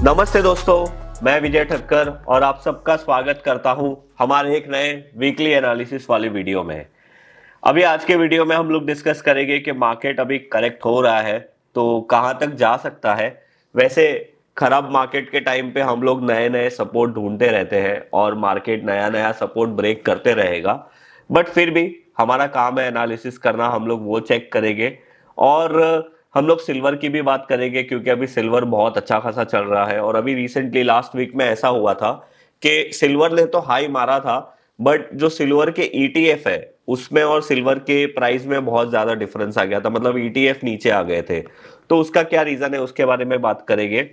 नमस्ते दोस्तों, मैं विजय ठक्कर और आप सबका स्वागत करता हूं हमारे एक नए वीकली एनालिसिस वाली वीडियो में। अभी आज के वीडियो में हम लोग डिस्कस करेंगे कि मार्केट अभी करेक्ट हो रहा है तो कहां तक जा सकता है। वैसे खराब मार्केट के टाइम पे हम लोग नए नए सपोर्ट ढूंढते रहते हैं और मार्केट नया नया सपोर्ट ब्रेक करते रहेगा, बट फिर भी हमारा काम है एनालिसिस करना। हम लोग वो चेक करेंगे और हम लोग सिल्वर की भी बात करेंगे क्योंकि अभी सिल्वर बहुत अच्छा खासा चल रहा है। और अभी रिसेंटली लास्ट वीक में ऐसा हुआ था कि सिल्वर ने तो हाई मारा था, बट जो सिल्वर के ईटीएफ है उसमें और सिल्वर के प्राइस में बहुत ज्यादा डिफरेंस आ गया था, मतलब ईटीएफ नीचे आ गए थे। तो उसका क्या रीजन है उसके बारे में बात करेंगे।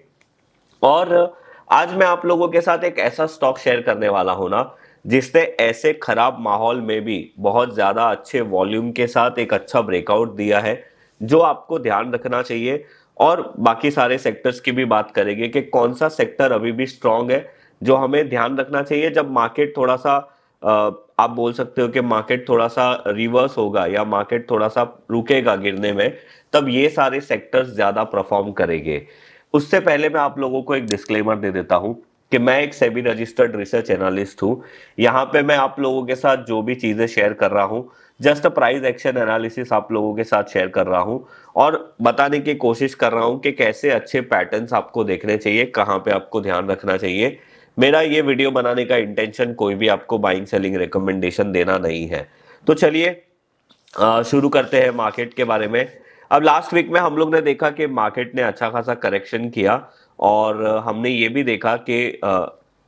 और आज मैं आप लोगों के साथ एक ऐसा स्टॉक शेयर करने वाला हूं ना, जिसने ऐसे खराब माहौल में भी बहुत ज्यादा अच्छे वॉल्यूम के साथ एक अच्छा ब्रेकआउट दिया है, जो आपको ध्यान रखना चाहिए। और बाकी सारे सेक्टर्स की भी बात करेंगे कि कौन सा सेक्टर अभी भी स्ट्रांग है, जो हमें ध्यान रखना चाहिए जब मार्केट थोड़ा सा आप बोल सकते हो कि मार्केट थोड़ा सा रिवर्स होगा या मार्केट थोड़ा सा रुकेगा गिरने में, तब ये सारे सेक्टर्स ज्यादा परफॉर्म करेंगे। उससे पहले मैं आप लोगों को एक डिस्क्लेमर दे देता हूं कि मैं एक सेबी रजिस्टर्ड रिसर्च एनालिस्ट हूं। यहां पे मैं आप लोगों के साथ जो भी चीजें शेयर कर रहा हूं, जस्ट प्राइस एक्शन एनालिसिस आप लोगों के साथ शेयर कर रहा हूं और बताने की कोशिश कर रहा हूं कि कैसे अच्छे पैटर्न्स आपको देखने चाहिए, कहां पे आपको ध्यान रखना चाहिए। मेरा ये वीडियो बनाने का इंटेंशन कोई भी आपको बाइंग सेलिंग रिकमेंडेशन देना नहीं है। तो चलिए शुरू करते हैं मार्केट के बारे में। अब लास्ट वीक में हम लोग ने देखा कि मार्केट ने अच्छा खासा करेक्शन किया और हमने ये भी देखा कि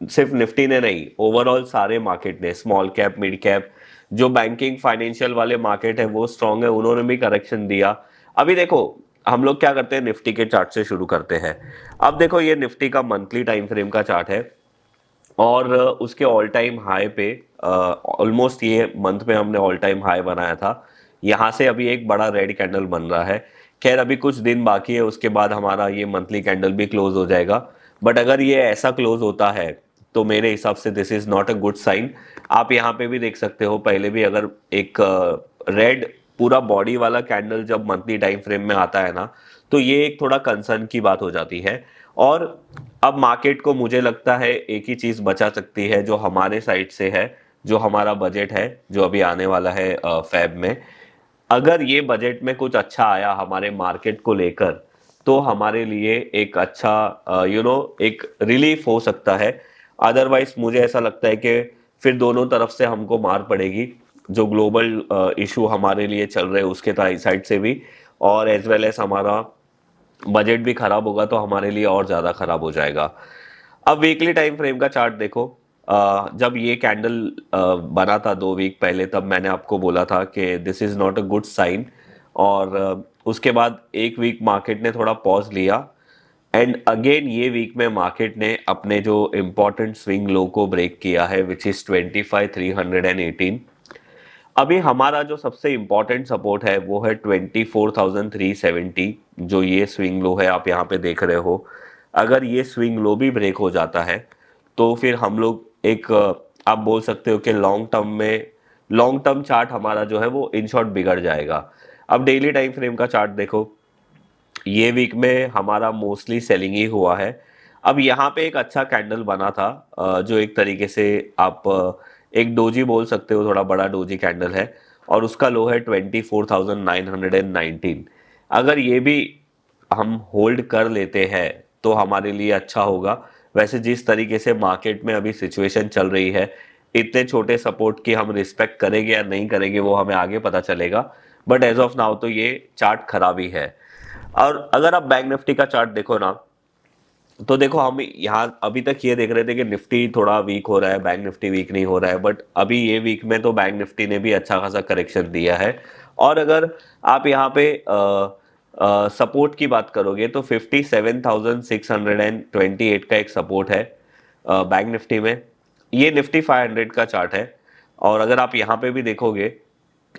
सिर्फ निफ्टी ने नहीं, ओवरऑल सारे मार्केट ने, स्मॉल कैप मिड कैप, जो बैंकिंग फाइनेंशियल वाले मार्केट है वो स्ट्रांग है, उन्होंने भी करेक्शन दिया। अभी देखो हम लोग क्या करते हैं, निफ्टी के चार्ट से शुरू करते हैं। अब देखो ये निफ्टी का मंथली टाइम फ्रेम का चार्ट है और उसके ऑल टाइम हाई पे ऑलमोस्ट ये मंथ में हमने ऑल टाइम हाई बनाया था। यहाँ से अभी एक बड़ा रेड कैंडल बन रहा है। खैर अभी कुछ दिन बाकी है, उसके बाद हमारा ये मंथली कैंडल भी क्लोज हो जाएगा। बट अगर ये ऐसा क्लोज होता है तो मेरे हिसाब से this is not a good sign. आप यहाँ पे भी देख सकते हो, पहले भी अगर एक रेड पूरा बॉडी वाला कैंडल जब मंथली टाइम फ्रेम में आता है ना, तो ये एक थोड़ा कंसर्न की बात हो जाती है। और अब मार्केट को मुझे लगता है एक ही चीज बचा सकती है जो हमारे साइड से है, जो हमारा बजट है जो अभी आने वाला है फेब में। अगर ये बजट में कुछ अच्छा आया हमारे मार्केट को लेकर, तो हमारे लिए एक अच्छा एक रिलीफ हो सकता है। अदरवाइज मुझे ऐसा लगता है कि फिर दोनों तरफ से हमको मार पड़ेगी, जो ग्लोबल इशू हमारे लिए चल रहे हैं उसके साइड से भी, और एज वेल एज हमारा बजट भी खराब होगा तो हमारे लिए और ज्यादा खराब हो जाएगा। अब वीकली टाइम फ्रेम का चार्ट देखो। जब ये कैंडल बना था 2 वीक पहले, तब मैंने आपको बोला था कि this is not a good sign. और उसके बाद एक वीक मार्केट ने थोड़ा पॉज लिया एंड अगेन ये वीक में मार्केट ने अपने जो इंपॉर्टेंट स्विंग लो को ब्रेक किया है, विच इज 25,318। अभी हमारा जो सबसे इंपॉर्टेंट सपोर्ट है वो है 24,370, जो ये स्विंग लो है आप यहाँ पे देख रहे हो। अगर ये स्विंग लो भी ब्रेक हो जाता है तो फिर हम लोग एक आप बोल सकते हो कि लॉन्ग टर्म चार्ट हमारा जो है वो इन शॉर्ट बिगड़ जाएगा। अब डेली टाइम फ्रेम का चार्ट देखो, ये वीक में हमारा मोस्टली सेलिंग ही हुआ है। अब यहाँ पे एक अच्छा कैंडल बना था, जो एक तरीके से आप एक डोजी बोल सकते हो, थोड़ा बड़ा डोजी कैंडल है और उसका लो है 24,919। अगर ये भी हम होल्ड कर लेते हैं तो हमारे लिए अच्छा होगा। वैसे जिस तरीके से मार्केट में अभी सिचुएशन चल रही है, इतने छोटे सपोर्ट की हम रिस्पेक्ट करेंगे या नहीं करेंगे वो हमें आगे पता चलेगा। बट एज ऑफ नाउ तो ये चार्ट खराब ही है। और अगर आप बैंक निफ्टी का चार्ट देखो ना, तो देखो हम यहाँ अभी तक ये देख रहे थे कि निफ्टी थोड़ा वीक हो रहा है, बैंक निफ्टी वीक नहीं हो रहा है, बट अभी ये वीक में तो बैंक निफ्टी ने भी अच्छा खासा करेक्शन दिया है। और अगर आप यहाँ पे सपोर्ट की बात करोगे तो 57,628 का एक सपोर्ट है बैंक निफ्टी में। ये निफ्टी 500 का चार्ट है। और अगर आप यहाँ पे भी देखोगे,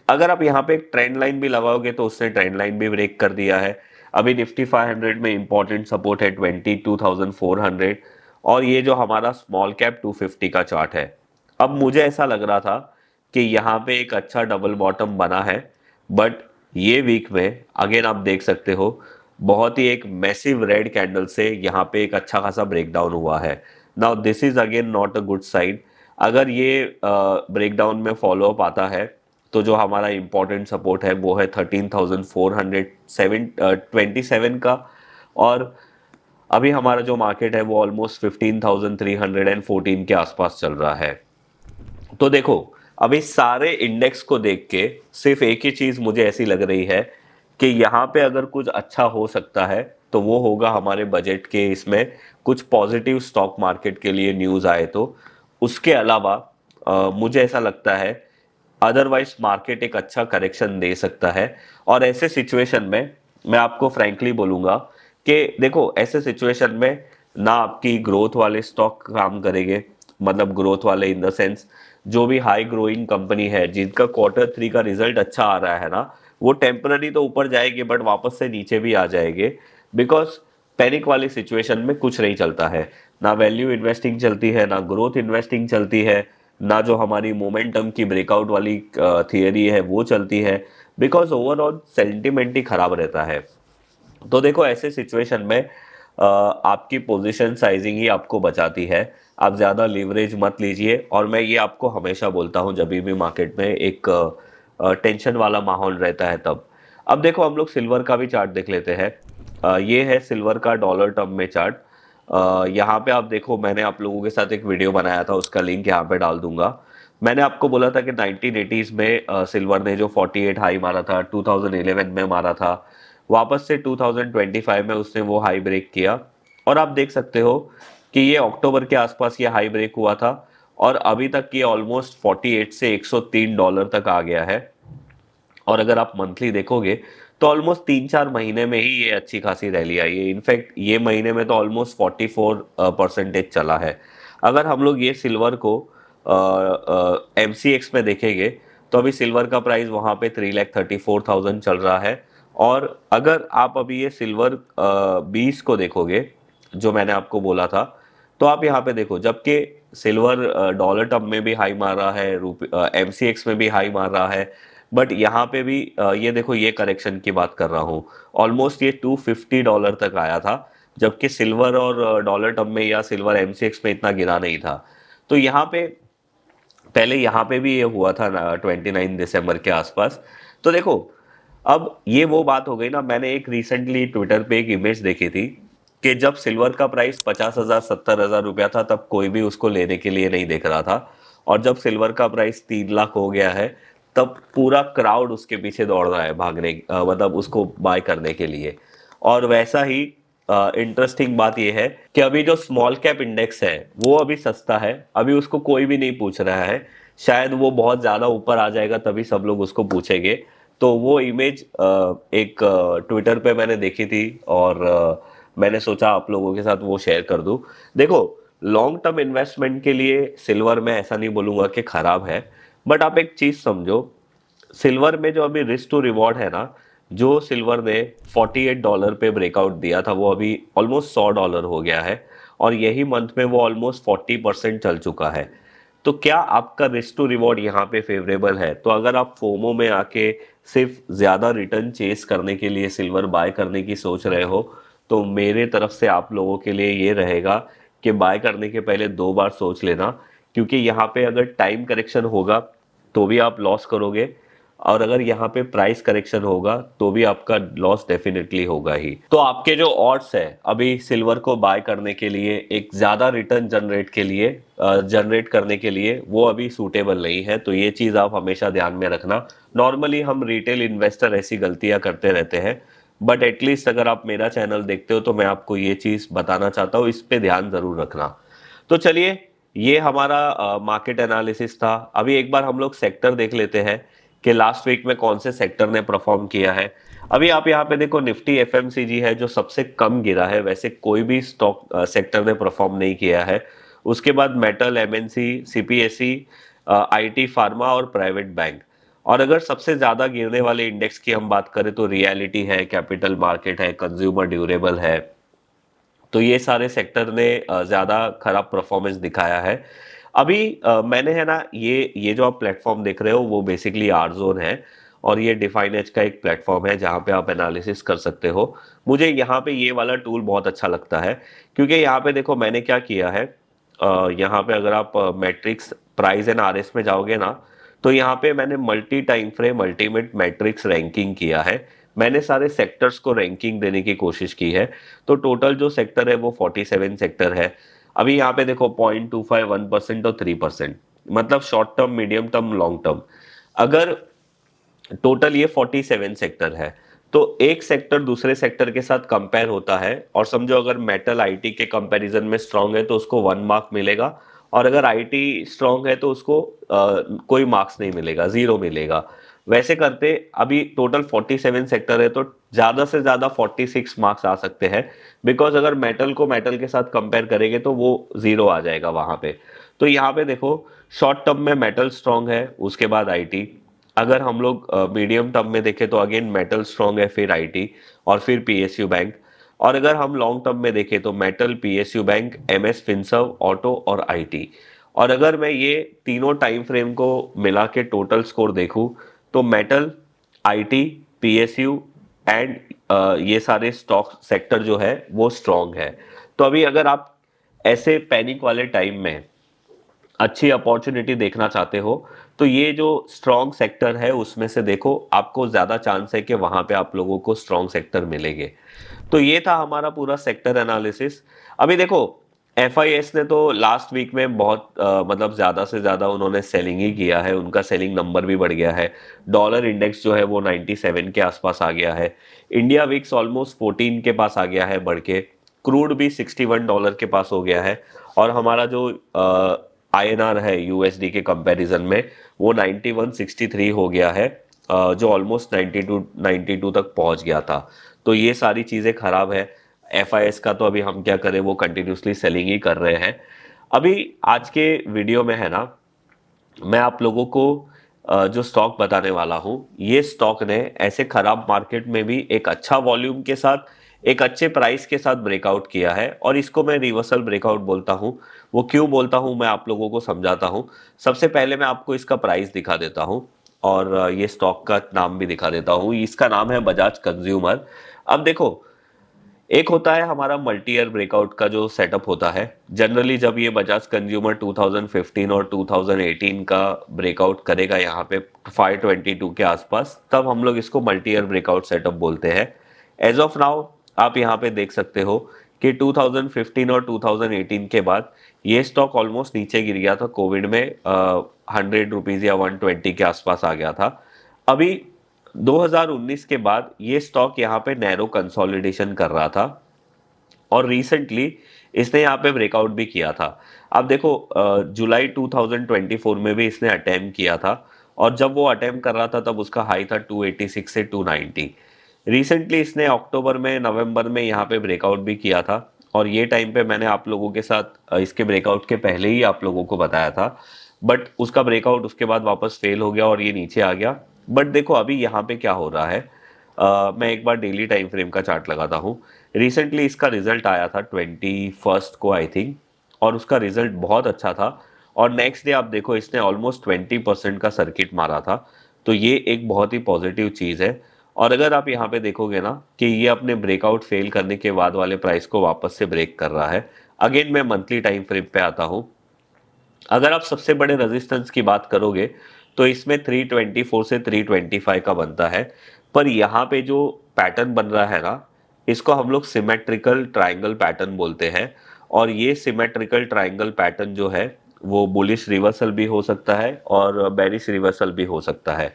अगर आप यहाँ पे एक ट्रेंड लाइन भी लगाओगे तो उसने ट्रेंड लाइन भी ब्रेक कर दिया है। अभी निफ्टी 500 में इंपॉर्टेंट सपोर्ट है 22,400। और ये जो हमारा स्मॉल कैप 250 का चार्ट है, अब मुझे ऐसा लग रहा था कि यहाँ पे एक अच्छा डबल बॉटम बना है, बट ये वीक में अगेन आप देख सकते हो बहुत ही एक मैसिव रेड कैंडल से यहाँ पे एक अच्छा खासा ब्रेकडाउन हुआ है। Now this is again not a good sign. अगर ये ब्रेकडाउन में फॉलो अप आता है तो जो हमारा इंपॉर्टेंट सपोर्ट है वो है 13,427 का, और अभी हमारा जो मार्केट है वो ऑलमोस्ट 15,314 के आसपास चल रहा है। तो देखो, अभी सारे इंडेक्स को देख के सिर्फ एक ही चीज मुझे ऐसी लग रही है कि यहाँ पे अगर कुछ अच्छा हो सकता है तो वो होगा हमारे बजट के इसमें कुछ पॉजिटिव स्टॉक मार्केट के लिए न्यूज आए तो। उसके अलावा मुझे ऐसा लगता है अदरवाइज मार्केट एक अच्छा करेक्शन दे सकता है। और ऐसे सिचुएशन में मैं आपको फ्रैंकली बोलूंगा कि देखो, ऐसे सिचुएशन में ना आपकी ग्रोथ वाले स्टॉक काम करेंगे, मतलब ग्रोथ वाले इन द सेंस जो भी हाई ग्रोइंग कंपनी है जिनका क्वार्टर 3 का रिजल्ट अच्छा आ रहा है ना, वो टेम्पररी तो ऊपर जाएंगे बट वापस से नीचे भी आ जाएंगे। बिकॉज पैनिक वाली सिचुएशन में कुछ नहीं चलता है, ना वैल्यू इन्वेस्टिंग चलती है, ना ग्रोथ इन्वेस्टिंग चलती है, ना जो हमारी मोमेंटम की ब्रेकआउट वाली थियरी है वो चलती है। बिकॉज ओवरऑल सेंटिमेंट ही खराब रहता है। तो देखो, ऐसे सिचुएशन में आपकी पोजीशन साइजिंग ही आपको बचाती है। आप ज़्यादा लीवरेज मत लीजिए, और मैं ये आपको हमेशा बोलता हूँ जब भी मार्केट में एक टेंशन वाला माहौल रहता है तब। अब देखो, हम लोग सिल्वर का भी चार्ट देख लेते हैं। ये है सिल्वर का डॉलर टर्म में चार्ट। यहाँ पे आप देखो, मैंने आप लोगों के साथ एक वीडियो बनाया था, उसका लिंक यहाँ पे डाल दूंगा। मैंने आपको बोला था कि 1980s में सिल्वर ने जो 48 हाई मारा था, 2011 में मारा था, वापस से 2025 में उसने वो हाई ब्रेक किया। और आप देख सकते हो कि ये अक्टूबर के आसपास ये हाई ब्रेक हुआ था, और अभी तक ये ऑलमोस्ट 48 से $103 तक आ गया है। और अगर आप मंथली देखोगे तो ऑलमोस्ट 3-4 महीने में ही ये अच्छी खासी रैली आई है। इनफैक्ट ये महीने में तो ऑलमोस्ट 44% चला है। अगर हम लोग ये सिल्वर को MCX में देखेंगे तो अभी सिल्वर का प्राइस वहाँ पे 3,34,000 चल रहा है। और अगर आप अभी ये सिल्वर 20 को देखोगे, जो मैंने आपको बोला था, तो आप यहाँ पे देखो, जबकि सिल्वर डॉलर टर्म में भी हाई मार रहा है, MCX में भी हाई मार रहा है, बट यहाँ पे भी ये देखो, ये करेक्शन की बात कर रहा हूँ, ऑलमोस्ट ये $250 तक आया था, जबकि सिल्वर और डॉलर टर्म में या सिल्वर MCX में इतना गिरा नहीं था। तो यहाँ पे पहले यहाँ पे भी ये हुआ था ना 29 दिसंबर के आसपास। तो देखो, अब ये वो बात हो गई ना, मैंने एक रिसेंटली ट्विटर पे एक इमेज देखी थी कि जब सिल्वर का प्राइस 50,000 70,000 रुपया था तब कोई भी उसको लेने के लिए नहीं देख रहा था, और जब सिल्वर का प्राइस 3 लाख हो गया है तब पूरा क्राउड उसके पीछे दौड़ रहा है भागने, मतलब उसको बाय करने के लिए। और वैसा ही इंटरेस्टिंग बात यह है कि अभी जो स्मॉल कैप इंडेक्स है वो अभी सस्ता है, अभी उसको कोई भी नहीं पूछ रहा है। शायद वो बहुत ज़्यादा ऊपर आ जाएगा तभी सब लोग उसको पूछेंगे। तो वो इमेज एक ट्विटर पे मैंने देखी थी, और मैंने सोचा आप लोगों के साथ वो शेयर कर दूं। देखो, लॉन्ग टर्म इन्वेस्टमेंट के लिए सिल्वर में ऐसा नहीं बोलूँगा कि ख़राब है, बट आप एक चीज़ समझो, सिल्वर में जो अभी रिस्क टू रिवॉर्ड है ना, जो सिल्वर ने $48 पे ब्रेकआउट दिया था वो अभी ऑलमोस्ट $100 हो गया है, और यही मंथ में वो ऑलमोस्ट 40% चल चुका है। तो क्या आपका रिस्क टू रिवॉर्ड यहाँ पे फेवरेबल है? तो अगर आप फोमो में आके सिर्फ ज़्यादा रिटर्न चेस करने के लिए सिल्वर बाय करने की सोच रहे हो, तो मेरे तरफ से आप लोगों के लिए ये रहेगा कि बाय करने के पहले 2 बार सोच लेना, क्योंकि यहाँ पे अगर टाइम करेक्शन होगा तो भी आप लॉस करोगे, और अगर यहाँ पे प्राइस करेक्शन होगा तो भी आपका लॉस डेफिनेटली होगा ही। तो आपके जो ऑड्स है अभी सिल्वर को बाय करने के लिए, एक ज़्यादा रिटर्न जनरेट करने के लिए, वो अभी सूटेबल नहीं है। तो ये चीज़ आप हमेशा ध्यान में रखना। नॉर्मली हम रिटेल इन्वेस्टर ऐसी गलतियां करते रहते हैं, बट एटलीस्ट अगर आप मेरा चैनल देखते हो तो मैं आपको ये चीज़ बताना चाहता हूँ, इस पे ध्यान ज़रूर रखना। तो चलिए, ये हमारा मार्केट एनालिसिस था। अभी एक बार हम लोग सेक्टर देख लेते हैं कि लास्ट वीक में कौन से सेक्टर ने परफॉर्म किया है। अभी आप यहाँ पे देखो, निफ्टी FMCG है जो सबसे कम गिरा है, वैसे कोई भी स्टॉक सेक्टर ने परफॉर्म नहीं किया है। उसके बाद metal, MNC, CPSE, IT, pharma और प्राइवेट बैंक। और अगर सबसे ज्यादा गिरने वाले इंडेक्स की हम बात करें तो रियलिटी है, कैपिटल मार्केट है, कंज्यूमर ड्यूरेबल है। तो ये सारे सेक्टर ने ज़्यादा खराब परफॉर्मेंस दिखाया है। अभी मैंने है ना, ये जो आप प्लेटफॉर्म देख रहे हो वो बेसिकली आर जोन है, और ये डिफाइन एज का एक प्लेटफॉर्म है जहाँ पे आप एनालिसिस कर सकते हो। मुझे यहाँ पे ये वाला टूल बहुत अच्छा लगता है, क्योंकि यहाँ पे देखो मैंने क्या किया है। यहाँ पे अगर आप मैट्रिक्स प्राइस एंड आरएस में जाओगे ना, तो यहाँ पे मैंने multi time frame ultimate matrix ranking किया है। मैंने सारे सेक्टर्स को रैंकिंग देने की कोशिश की है। तो टोटल जो सेक्टर है वो 47 सेक्टर है। अभी यहाँ पे देखो 0.25 1% और 3%, मतलब short term, medium term, long term. अगर टोटल ये 47 सेक्टर है, तो एक सेक्टर दूसरे सेक्टर के साथ कंपेयर होता है, और समझो अगर मेटल आईटी के कंपैरिजन में स्ट्रांग है तो उसको 1 मार्क मिलेगा, और अगर आईटी स्ट्रांग है तो उसको कोई मार्क्स नहीं मिलेगा, 0 मिलेगा। वैसे करते अभी टोटल 47 सेक्टर है, तो ज्यादा से ज्यादा 46 मार्क्स आ सकते हैं, बिकॉज अगर मेटल को मेटल के साथ कंपेयर करेंगे तो वो 0 आ जाएगा वहां पे। तो यहाँ पे देखो, शॉर्ट टर्म में मेटल स्ट्रांग है, उसके बाद आईटी। अगर हम लोग मीडियम टर्म में देखें तो अगेन मेटल स्ट्रांग है, फिर आईटी, और फिर पीएसयू बैंक। और अगर हम लॉन्ग टर्म में देखें तो metal, PSU bank, MS Finserv, auto और आईटी। और अगर मैं ये तीनों टाइम फ्रेम को मिला के टोटल स्कोर देखूं, तो मेटल, आईटी, पीएसयू एंड ये सारे स्टॉक सेक्टर जो है वो स्ट्रांग है। तो अभी अगर आप ऐसे पैनिक वाले टाइम में अच्छी अपॉर्चुनिटी देखना चाहते हो, तो ये जो स्ट्रॉन्ग सेक्टर है उसमें से देखो, आपको ज्यादा चांस है कि वहां पे आप लोगों को स्ट्रॉन्ग सेक्टर मिलेंगे। तो ये था हमारा पूरा सेक्टर एनालिसिस। अभी देखो, एफआईएस ने तो लास्ट वीक में बहुत मतलब ज्यादा से ज्यादा उन्होंने सेलिंग ही किया है, उनका सेलिंग नंबर भी बढ़ गया है। डॉलर इंडेक्स जो है वो 97 के आसपास आ गया है। इंडिया विक्स ऑलमोस्ट 14 के पास आ गया है बढ़ के। क्रूड भी $61 के पास हो गया है। और हमारा जो आईएनआर है यूएसडी के कंपैरिजन में, वो 9163 हो गया है, जो ऑलमोस्ट 92 तक पहुंच गया था। तो ये सारी चीज़ें खराब है। एफआईएस का तो अभी हम क्या करें, वो कंटिन्यूसली सेलिंग ही कर रहे हैं। अभी आज के वीडियो में है ना, मैं आप लोगों को जो स्टॉक बताने वाला हूं, ये स्टॉक ने ऐसे खराब मार्केट में भी एक अच्छा वॉल्यूम के साथ, एक अच्छे प्राइस के साथ ब्रेकआउट किया है, और इसको मैं रिवर्सल ब्रेकआउट बोलता हूं। वो क्यों बोलता हूं मैं आप लोगों को समझाता हूं। सबसे पहले मैं आपको इसका प्राइस दिखा देता हूं, और ये स्टॉक का नाम भी दिखा देता हूं। इसका नाम है बजाज कंज्यूमर। अब देखो, एक होता है हमारा मल्टी ईयर ब्रेकआउट का जो सेटअप होता है। जनरली जब ये बजाज कंज्यूमर 2015 और 2018 का ब्रेकआउट करेगा यहाँ पे 522 के आसपास, तब हम लोग इसको मल्टी ईयर ब्रेकआउट सेटअप बोलते हैं। एज ऑफ नाउ आप यहाँ पे देख सकते हो कि 2015 और 2018 के बाद ये स्टॉक ऑलमोस्ट नीचे गिर गया था, कोविड में 100 रुपीज या 120 के आसपास आ गया था। अभी 2019 के बाद ये स्टॉक यहाँ पे नैरो कंसोलिडेशन कर रहा था, और रिसेंटली इसने यहाँ पे ब्रेकआउट भी किया था। अब देखो, जुलाई 2024 में भी इसने अटेम्प्ट किया था, और जब वो अटेम्प्ट कर रहा था तब उसका हाई था 286 से 290। रिसेंटली इसने अक्टूबर में, नवंबर में यहाँ पे ब्रेकआउट भी किया था, और ये टाइम पे मैंने आप लोगों के साथ इसके ब्रेकआउट के पहले ही आप लोगों को बताया था। बट उसका ब्रेकआउट उसके बाद वापस फेल हो गया और ये नीचे आ गया। बट देखो अभी यहाँ पे क्या हो रहा है, मैं एक बार डेली टाइम फ्रेम का चार्ट लगाता हूँ। रिसेंटली इसका रिजल्ट आया था 21 को आई थिंक, और उसका रिजल्ट बहुत अच्छा था। और नेक्स्ट डे आप देखो, इसने ऑलमोस्ट 20% का सर्किट मारा था। तो ये एक बहुत ही पॉजिटिव चीज़ है। और अगर आप यहाँ पे देखोगे ना कि ये अपने ब्रेकआउट फेल करने के बाद वाले प्राइस को वापस से ब्रेक कर रहा है। अगेन मैं मंथली टाइम फ्रेम पे आता हूँ। अगर आप सबसे बड़े रेजिस्टेंस की बात करोगे तो इसमें 324 से 325 का बनता है। पर यहाँ पे जो पैटर्न बन रहा है ना, इसको हम लोग सिमेट्रिकल ट्रायंगल पैटर्न बोलते हैं। और ये सिमेट्रिकल ट्रायंगल पैटर्न जो है वो बुलिश रिवर्सल भी हो सकता है और बेरिश रिवर्सल भी हो सकता है।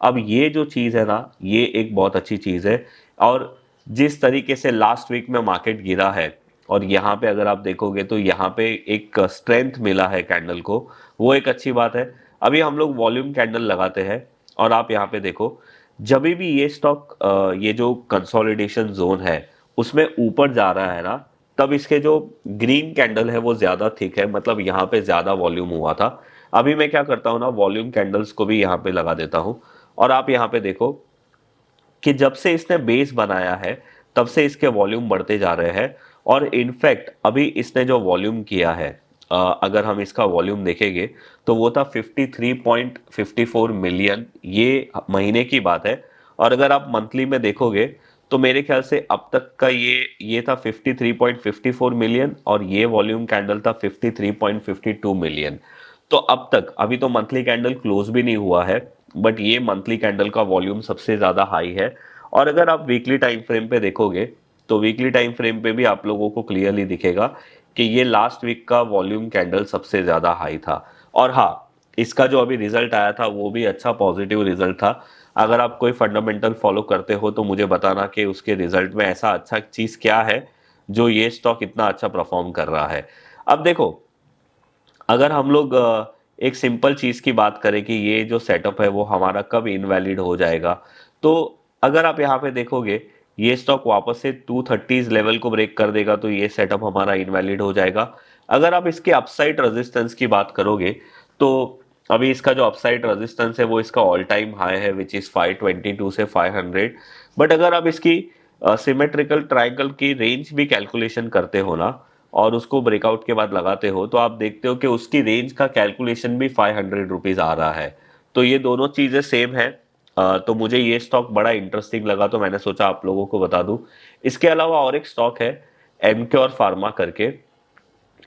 अब ये जो चीज़ है ना, ये एक बहुत अच्छी चीज़ है। और जिस तरीके से लास्ट वीक में मार्केट गिरा है, और यहाँ पे अगर आप देखोगे तो यहाँ पे एक स्ट्रेंथ मिला है कैंडल को, वो एक अच्छी बात है। अभी हम लोग वॉल्यूम कैंडल लगाते हैं, और आप यहाँ पे देखो, जब भी ये स्टॉक ये जो कंसोलिडेशन जोन है उसमें ऊपर जा रहा है ना, तब इसके जो ग्रीन कैंडल है वो ज्यादा थिक है, मतलब यहाँ पे ज्यादा वॉल्यूम हुआ था। अभी मैं क्या करता हूँ ना, वॉल्यूम कैंडल्स को भी यहाँ पे लगा देता हूँ, और आप यहाँ पे देखो कि जब से इसने बेस बनाया है तब से इसके वॉल्यूम बढ़ते जा रहे हैं। और इनफैक्ट अभी इसने जो वॉल्यूम किया है अगर हम इसका वॉल्यूम देखेंगे तो वो था 53.54 मिलियन, ये महीने की बात है। और अगर आप मंथली में देखोगे तो मेरे ख्याल से अब तक का ये था 53.54 मिलियन, और ये वॉल्यूम कैंडल था 53.52 मिलियन। तो अब तक, अभी तो मंथली कैंडल क्लोज भी नहीं हुआ है, बट ये मंथली कैंडल का वॉल्यूम सबसे ज्यादा हाई है। और अगर आप वीकली टाइम फ्रेम पे देखोगे तो वीकली टाइम फ्रेम पे भी आप लोगों को क्लियरली दिखेगा कि ये लास्ट वीक का वॉल्यूम कैंडल सबसे ज्यादा हाई था। और हाँ, इसका जो अभी रिजल्ट आया था वो भी अच्छा पॉजिटिव रिजल्ट था। अगर आप कोई फंडामेंटल फॉलो करते हो तो मुझे बताना कि उसके रिजल्ट में ऐसा अच्छा चीज क्या है जो ये स्टॉक इतना अच्छा परफॉर्म कर रहा है। अब देखो, अगर हम लोग एक सिंपल चीज की बात करें कि ये जो सेटअप है वो हमारा कब इनवैलिड हो जाएगा, तो अगर आप यहाँ पे देखोगे ये स्टॉक वापस से 230 लेवल को ब्रेक कर देगा तो ये सेटअप हमारा इनवैलिड हो जाएगा। अगर आप इसके अपसाइड रेजिस्टेंस की बात करोगे तो अभी इसका जो अपसाइड रेजिस्टेंस है वो इसका ऑल टाइम हाई है, विच इज 522 से 500। बट अगर आप इसकी सिमेट्रिकल ट्रायंगल की रेंज भी कैलकुलेशन करते हो ना, और उसको ब्रेकआउट के बाद लगाते हो, तो आप देखते हो कि उसकी रेंज का कैलकुलेशन भी 500 रुपीज आ रहा है। तो ये दोनों चीजें सेम है। तो मुझे ये स्टॉक बड़ा इंटरेस्टिंग लगा तो मैंने सोचा आप लोगों को बता दूं। इसके अलावा और एक स्टॉक है एमक्योर फार्मा करके।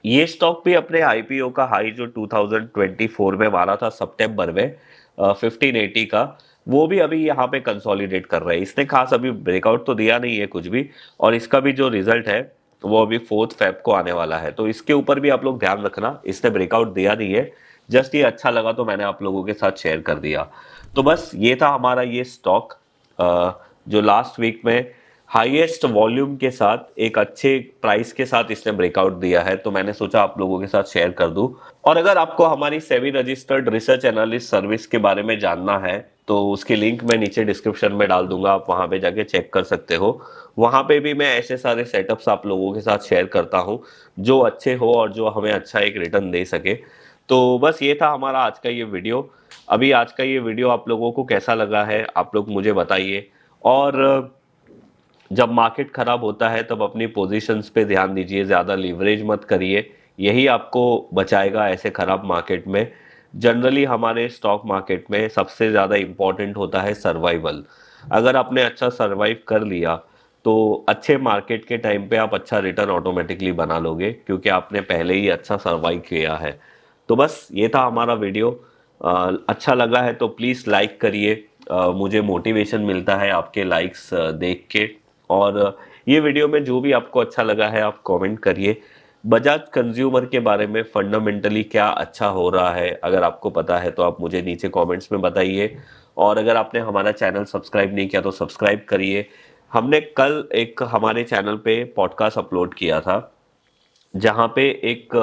ये स्टॉक भी अपने आईपीओ का हाई जो 2024 में मारा था सितंबर में 1580 का, वो भी अभी यहाँ पे कंसोलिडेट कर रहा है। इसने खास अभी ब्रेकआउट तो दिया नहीं है कुछ भी, और इसका भी जो रिजल्ट है वो अभी 4 फेब को आने वाला है। तो इसके ऊपर भी आप लोग ध्यान रखना, इसने ब्रेकआउट दिया नहीं है, जस्ट ये अच्छा लगा तो मैंने आप लोगों के साथ शेयर कर दिया। तो बस ये था हमारा ये स्टॉक जो लास्ट वीक में हाईएस्ट वॉल्यूम के साथ एक अच्छे प्राइस के साथ इसने ब्रेकआउट दिया है, तो मैंने सोचा आप लोगों के साथ शेयर कर दूं। और अगर आपको हमारी SEBI registered research analyst service के बारे में जानना है तो उसकी लिंक मैं नीचे डिस्क्रिप्शन में डाल दूंगा, आप वहां पे जाके चेक कर सकते हो। वहां पे भी मैं ऐसे सारे सेटअप्स आप लोगों के साथ शेयर करता हूं जो अच्छे हो और जो हमें अच्छा एक रिटर्न दे सके। तो बस ये था हमारा आज का ये वीडियो। अभी आज का ये वीडियो आप लोगों को कैसा लगा है आप लोग मुझे बताइए। और जब मार्केट खराब होता है तब अपनी पोजीशंस पे ध्यान दीजिए, ज़्यादा लीवरेज मत करिए, यही आपको बचाएगा ऐसे खराब मार्केट में। जनरली हमारे स्टॉक मार्केट में सबसे ज़्यादा इम्पोर्टेंट होता है सर्वाइवल। अगर आपने अच्छा सर्वाइव कर लिया तो अच्छे मार्केट के टाइम पे आप अच्छा रिटर्न ऑटोमेटिकली बना लोगे, क्योंकि आपने पहले ही अच्छा सर्वाइव किया है। तो बस ये था हमारा वीडियो। अच्छा लगा है तो प्लीज़ लाइक करिए, मुझे मोटिवेशन मिलता है आपके लाइक्स देख के। और ये वीडियो में जो भी आपको अच्छा लगा है आप कमेंट करिए। बजाज कंज्यूमर के बारे में फंडामेंटली क्या अच्छा हो रहा है, अगर आपको पता है तो आप मुझे नीचे कमेंट्स में बताइए। और अगर आपने हमारा चैनल सब्सक्राइब नहीं किया तो सब्सक्राइब करिए। हमने कल एक हमारे चैनल पे पॉडकास्ट अपलोड किया था जहाँ पे एक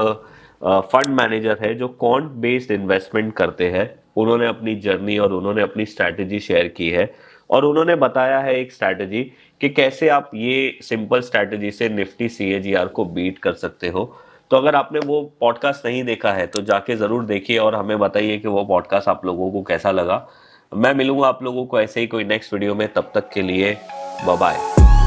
फंड मैनेजर है जो क्वांट बेस्ड इन्वेस्टमेंट करते हैं, उन्होंने अपनी जर्नी और उन्होंने अपनी स्ट्रैटेजी शेयर की है। और उन्होंने बताया है एक स्ट्रैटेजी कि कैसे आप ये सिंपल स्ट्रैटेजी से निफ्टी सीएजीआर को बीट कर सकते हो। तो अगर आपने वो पॉडकास्ट नहीं देखा है तो जाके ज़रूर देखिए और हमें बताइए कि वो पॉडकास्ट आप लोगों को कैसा लगा। मैं मिलूंगा आप लोगों को ऐसे ही कोई नेक्स्ट वीडियो में, तब तक के लिए बाय बाय।